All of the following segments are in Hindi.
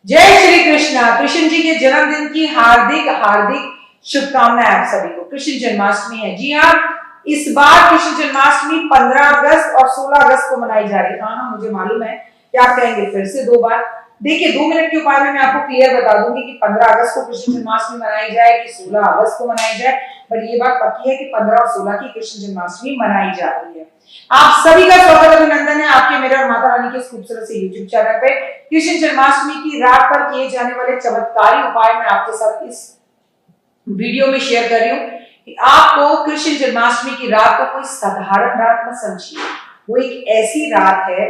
जय श्री कृष्णा। कृष्ण जी के जन्मदिन की हार्दिक हार्दिक शुभकामनाएं आप सभी को। कृष्ण जन्माष्टमी है। जी हाँ, इस बार कृष्ण जन्माष्टमी 15 अगस्त और 16 अगस्त को मनाई जा रही है। हाँ, मुझे मालूम है कि आप कहेंगे फिर से 2 बार। देखिए, 2 मिनट के उपाय में मैं आपको क्लियर बता दूंगी कि 15 अगस्त को कृष्ण जन्माष्टमी मनाई जाए कि 16 अगस्त को मनाई जाए, बट ये बात पक्की है कि 15 और 16 की कृष्ण जन्माष्टमी मनाई जा रही है। आप सभी का स्वागत अभिनंदन है आपके, मेरे और माता रानी के इस खूबसूरत से यूट्यूब चैनल पे। कृष्ण जन्माष्टमी की रात पर किए जाने वाले चमत्कारी उपाय मैं आपके साथ इस वीडियो में शेयर कर रही हूँ कि आपको कृष्ण जन्माष्टमी की रात को कोई साधारण रात मत समझिए। वो एक ऐसी रात है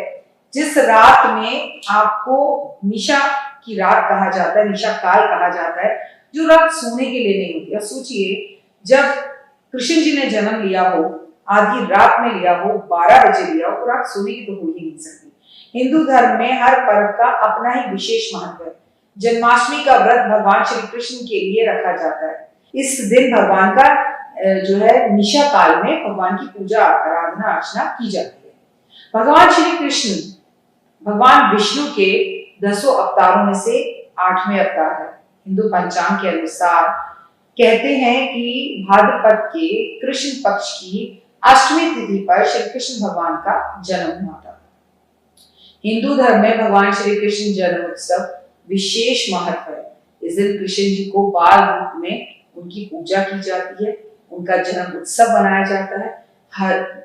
जिस रात में आपको निशा की रात कहा जाता है, निशा काल कहा जाता है, जो रात सोने के लिए नहीं होती। अब सोचिए, जब कृष्ण जी ने जन्म लिया हो, आधी रात में लिया हो, 12 बजे लिया हो, रात सोने की तो हो ही नहीं सकती। हिंदू धर्म में हर पर्व का अपना ही विशेष महत्व है। जन्माष्टमी का व्रत भगवान श्री कृष्ण के लिए रखा जाता है। इस दिन भगवान का जो है निशा काल में भगवान की पूजा आराधना अर्चना की जाती है। भगवान श्री कृष्ण भगवान विष्णु के 10 अवतारों में से 8वें अवतार है। हिंदू पंचांग के अनुसार कहते हैं कि भाद्रपद के कृष्ण पक्ष की अष्टमी तिथि पर श्री कृष्ण भगवान का जन्म हुआ था। हिंदू धर्म में भगवान श्री कृष्ण जन्म उत्सव विशेष महत्व है। इस दिन कृष्ण जी को बाल रूप में उनकी पूजा की जाती है, उनका जन्म उत्सव मनाया जाता है,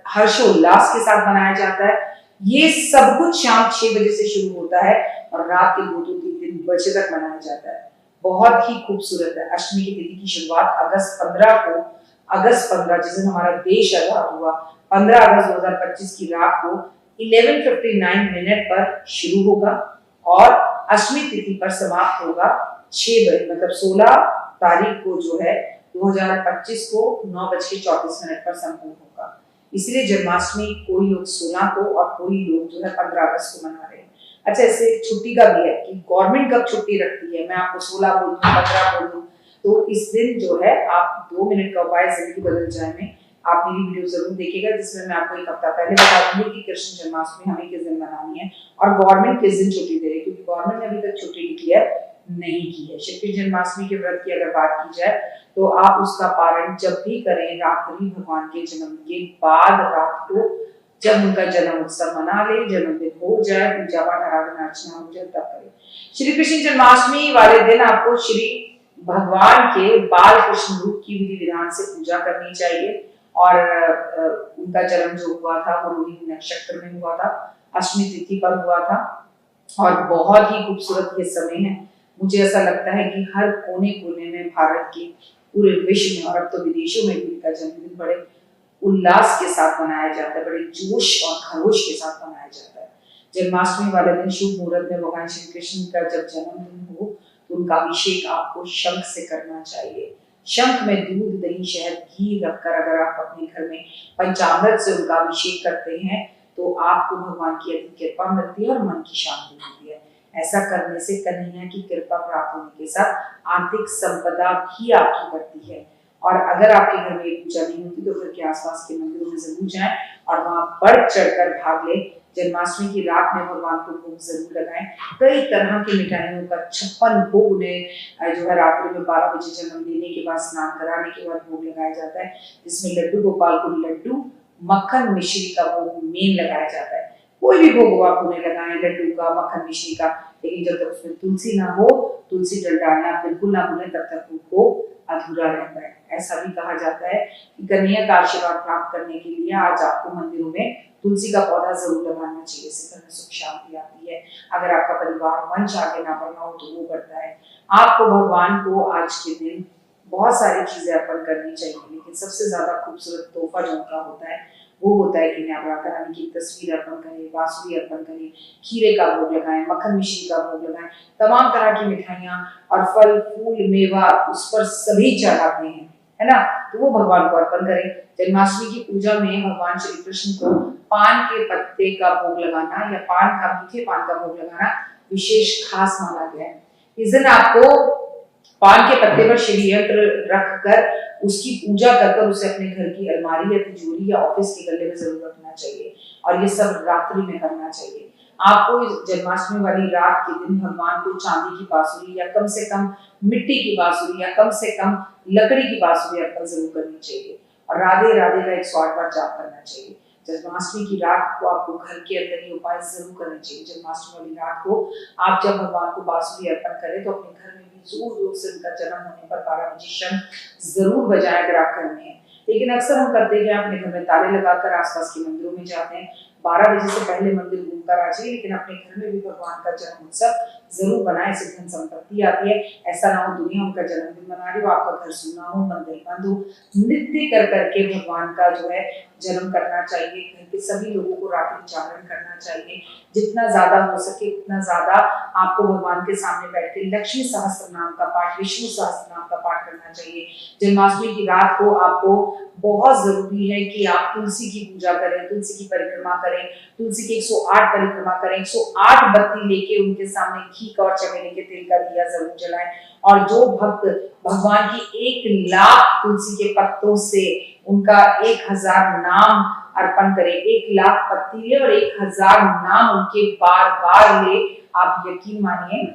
हर्षोल्लास के साथ मनाया जाता है। ये सब कुछ शाम 6 बजे से शुरू होता है और रात के 2-3 बजे तक मनाया जाता है। बहुत ही खूबसूरत है। अष्टमी की तिथि की शुरुआत अगस्त 15 जिस दिन हमारा देश आजाद हुआ, 15 अगस्त 2025 की रात को 11:59 मिनट पर शुरू होगा और अष्टमी तिथि पर समाप्त होगा 6 बजे, मतलब 16 तारीख को जो है 2025 को 9:34 पर संपूर्ण होगा। इसलिए जन्माष्टमी कोई लोग 16 को और कोई लोग जो है 15 अगस्त को मना रहे हैं। अच्छा, इससे छुट्टी का भी है कि गवर्नमेंट कब छुट्टी रखती है। मैं आपको 16 बोल दूं, 15 बोल दूं, तो इस दिन जो है आप 2 मिनट का उपाय जिंदगी बदल जाए में आप मेरी वीडियो जरूर देखिएगा, जिसमें मैं आपको एक हफ्ता पहले बता दूंगी कि कृष्ण जन्माष्टमी हमें किस दिन मनानी है और गवर्नमेंट किस दिन छुट्टी दे रही है, क्योंकि गवर्नमेंट ने अभी तक छुट्टी डिक्लेयर नहीं की है। श्री कृष्ण जन्माष्टमी के व्रत की अगर बात की जाए तो आप उसका पारण जब भी करें, रात्रि भगवान के जन्म के बाद रात को जब उनका जन्म उत्सव मना ले, जन्मदिन हो जाए, पूजा पाठ आराधना अर्चना हो जाए, तब करें। श्री कृष्ण जन्माष्टमी वाले दिन आपको श्री भगवान के बाल कृष्ण रूप की विधि विधान से पूजा करनी चाहिए और उनका जन्म जो हुआ था वो रोहिणी नक्षत्र में हुआ था, अष्टमी तिथि पर हुआ था और बहुत ही खूबसूरत ये समय है। मुझे ऐसा लगता है कि हर कोने कोने में भारत के, पूरे विश्व में और अब तो विदेशों में भी इनका जन्मदिन बड़े उल्लास के साथ मनाया जाता है, बड़े जोश और खरोश के साथ मनाया जाता है। जन्माष्टमी वाले दिन शुभ मुहूर्त में भगवान श्री कृष्ण का जब जन्मदिन हो तो उनका अभिषेक आपको शंख से करना चाहिए। शंख में दूध, दही, शहद, घी रखकर अगर आप अपने घर में पंचामृत से उनका अभिषेक करते हैं तो आपको भगवान की अधिक कृपा मिलती है और मन की शांति मिलती है। ऐसा करने से कन्हैया की कृपा प्राप्त होने के साथ आर्थिक संपदा भी आपकी बढ़ती है। और अगर आपके घर में पूजा नहीं होती तो घर के आसपास के मंदिरों में जरूर जाएं और वहां बढ़ चढ़कर भाग लें। जन्माष्टमी की रात में भगवान को भोग जरूर लगाएं। कई तरह की मिठाइयों का 56 भोग उन्हें जो है रात्रि में 12 बजे जन्म देने के बाद, स्नान कराने के बाद भोग लगाया जाता है, जिसमें लड्डू गोपाल को लड्डू, मक्खन मिश्री का भोग मेन लगाया जाता है। कोई भी भोग आप उन्हें लगाएं, लड्डू का, मक्खन मिश्री का, लेकिन जब तक उसमें तुलसी ना हो, तुलसी जल डालना बिल्कुल ना भूलें, तब तक वो भोग अधूरा रहता है। ऐसा भी कहा जाता है कि कन्हैया का आशीर्वाद प्राप्त करने के लिए आज आपको मंदिरों में तुलसी का पौधा जरूर लगाना चाहिए। इससे घर में सुख शांति आती है। अगर आपका परिवार वंश आगे ना बढ़ना हो तो वो बढ़ता है। आपको भगवान को आज के दिन बहुत सारी चीजें अर्पण करनी चाहिए, लेकिन सबसे ज्यादा खूबसूरत तोहफा जो उनका होता है वो होता है कि राधा रानी की तस्वीर अर्पण करें, बांसुरी अर्पण करें, खीरे का भोग लगाएं, मक्खन मिश्री का भोग लगाएं, तमाम तरह की मिठाइयां और फल फूल मेवा उस पर सभी चढ़ाते हैं, है ना, तो वो भगवान को अर्पण करें। जन्माष्टमी की पूजा में भगवान श्री कृष्ण को पान के पत्ते का भोग लगाना या मीठे पान का भोग लगाना विशेष खास माना गया है। इस दिन आपको पान के पत्ते पर श्री यंत्र रखकर उसकी पूजा कर उसे अपने घर की अलमारी या तिजोरी या ऑफिस के गले में जरूर रखना चाहिए और ये सब रात्रि में करना चाहिए। आपको इस जन्माष्टमी वाली रात के दिन भगवान को चांदी की बांसुरी या कम से कम मिट्टी की बांसुरी या कम से कम लकड़ी की बांसुरी अर्पण जरूर करनी चाहिए और राधे राधे का 108 बार जाप करना चाहिए। जन्माष्टमी की रात को आपको घर के अंदर ये उपाय जरूर करने चाहिए। जन्माष्टमी वाली रात को आप जब भगवान को बांसुरी अर्पण करें तो अपने घर में भी जोर जोर से उनका जन्म होने पर 12 बजे शंख जरूर बजाएं अगर आप घर में हैं। लेकिन अक्सर हम करते हैं अपने घर में ताले लगाकर आसपास के मंदिरों में जाते हैं, 12 बजे से पहले मंदिर घूमकर आ जाइए, लेकिन अपने घर में भी भगवान का जन्म उत्सव जरूर बनाए, इससे धन संपत्ति आती है। ऐसा ना हो दुनिया उनका जन्मदिन मना रही हो, आपका घर सूना हो, मंदिर बंद हो, नृत्य कर करके भगवान का जो है जन्म करना चाहिए। घर के सभी लोगों को रात्रि जागरण करना चाहिए, जितना ज्यादा हो सके उतना ज्यादा आपको भगवान के सामने बैठ के लक्ष्मी सहस्त्र नाम का पाठ, विष्णु सहस्त्र नाम का पाठ करना चाहिए। जन्माष्टमी की रात को आपको बहुत जरूरी है कि आप तुलसी की पूजा करें, तुलसी की परिक्रमा करें, तुलसी की 108 परिक्रमा करें, 108 बत्ती लेके उनके सामने घी का और चमेली के तेल का दिया जरूर जलाएं। और जो भक्त भगवान की 1 लाख तुलसी के पत्तों से उनका 1000 नाम अर्पण करे, 1 लाख पत्ती ले और 1000 नाम उनके बार बार ले, आप यकीन मानिए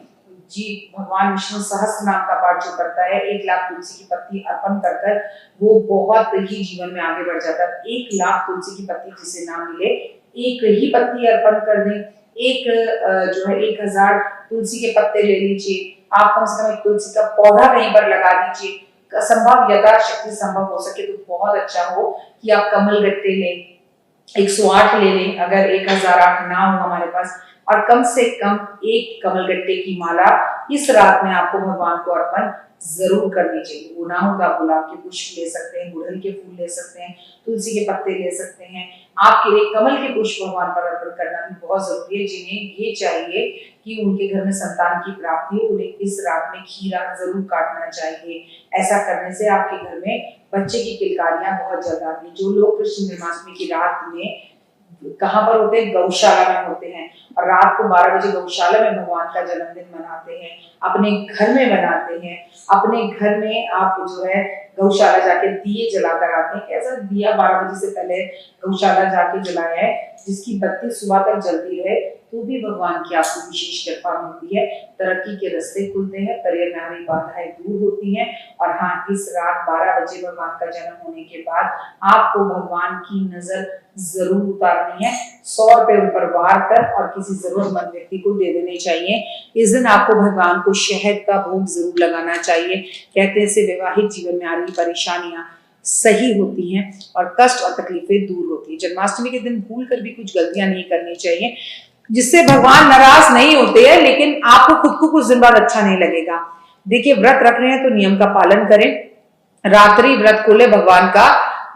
जी भगवान विष्णु सहस्त्र नाम का पाठ जो करता है 1 लाख तुलसी की पत्ती अर्पण कर कर वो बहुत ही जीवन में आगे बढ़ जाता है। 1 लाख तुलसी की पत्ती जिसे ना मिले, एक ही पत्ती अर्पण कर दें, जो है 1000 तुलसी के पत्ते ले लीजिए, आप कम से कम एक तुलसी का पौधा कहीं पर लगा दीजिए, संभव यथाशक्ति संभव हो सके तो बहुत अच्छा हो कि आप कमल गट्टे लें, 108 ले लें, अगर 1008 ना हो हमारे पास, और कम से कम 1 कमलगट्टे की माला इस रात में आपको भगवान को अर्पण जरूर करनी चाहिए। वो ना हो तो आप गुलाब के पुष्प ले सकते हैं, गुड़हल के फूल ले सकते हैं, तुलसी के पत्ते ले सकते हैं। आपके लिए कमल के पुष्प भगवान पर अर्पण करना भी बहुत जरूरी है। जिन्हें ये चाहिए कि उनके घर में संतान की प्राप्ति हो, उन्हें इस रात में खीरा जरूर काटना चाहिए। ऐसा करने से आपके घर में बच्चे की किलकारियां बहुत जल्द आती है। जो लोग कृष्ण जन्माष्टमी की रात में कहाँ पर होते हैं, गौशाला में होते हैं, और रात को 12 बजे गौशाला में भगवान का जन्मदिन मनाते हैं, अपने घर में मनाते हैं, अपने घर में आप जो है गौशाला जाके दिए जलाकर आते हैं। कैसा दिया 12 बजे से पहले गौशाला जाके जलाया है, जिसकी बत्ती सुबह तक जलती रहे तो भी भगवान की आपको विशेष कृपा मिलती है, तरक्की के रास्ते खुलते हैं, करियर में आ रही बाधाएं दूर होती हैं। और हाँ, इस रात 12 बजे भगवान का जन्म होने के बाद आपको भगवान की नजर जरूर उतारनी है, 100 रुपए उन पर वार कर और किसी जरूरतमंद व्यक्ति को दे देने चाहिए। इस दिन आपको भगवान को शहद का भोग जरूर लगाना चाहिए। कहते हैं इससे वैवाहिक जीवन में आ रही परेशानियां सही होती हैं और कष्ट और तकलीफें दूर होती है। जन्माष्टमी के दिन भूल कर भी कुछ गलतियां नहीं करनी चाहिए, जिससे भगवान नाराज नहीं होते हैं, लेकिन आपको खुद को कुछ दिन बाद अच्छा नहीं लगेगा। देखिए, व्रत रख रहे हैं तो नियम का पालन करें, रात्रि व्रत खोले भगवान का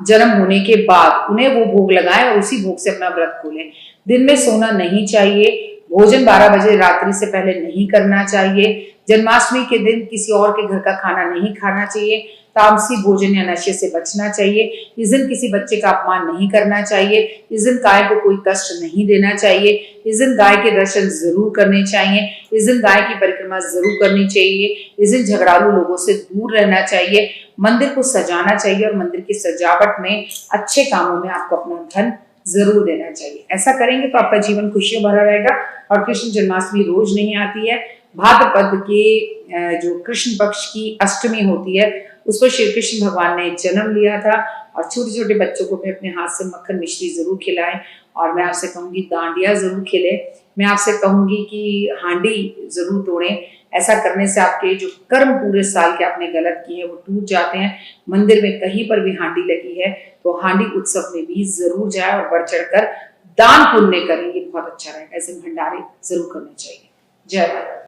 जन्म होने के बाद, उन्हें वो भोग लगाएं और उसी भोग से अपना व्रत खोलें। दिन में सोना नहीं चाहिए, भोजन 12 बजे रात्रि से पहले नहीं करना चाहिए। जन्माष्टमी के दिन किसी और के घर का खाना नहीं खाना चाहिए, तामसी भोजन या नशे से बचना चाहिए। इस दिन किसी बच्चे का अपमान नहीं करना चाहिए, इस दिन गाय को कोई कष्ट नहीं देना चाहिए, इस दिन गाय के दर्शन जरूर करने चाहिए, इस दिन गाय की परिक्रमा जरूर करनी चाहिए, इस दिन झगड़ालू लोगों से दूर रहना चाहिए, मंदिर को सजाना चाहिए और मंदिर की सजावट में अच्छे कामों में आपको अपना धन जरूर देना चाहिए। ऐसा करेंगे तो आपका जीवन खुशियों भरा रहेगा। और कृष्ण जन्माष्टमी रोज नहीं आती है, भाद्रपद के जो कृष्ण पक्ष की अष्टमी होती है उस पर श्री कृष्ण भगवान ने जन्म लिया था। और छोटे छोटे बच्चों को भी अपने हाथ से मक्खन मिश्री जरूर खिलाएं। और मैं आपसे कहूंगी डांडिया जरूर खेलें, मैं आपसे कहूंगी कि हांडी जरूर तोड़ें। ऐसा करने से आपके जो कर्म पूरे साल के आपने गलत किए हैं वो टूट जाते हैं। मंदिर में कहीं पर भी हांडी लगी है तो हांडी उत्सव में भी जरूर जाए और बढ़ चढ़कर दान पुण्य करेंगे, बहुत अच्छा रहेगा। ऐसे भंडारे जरूर करने चाहिए। जय माता।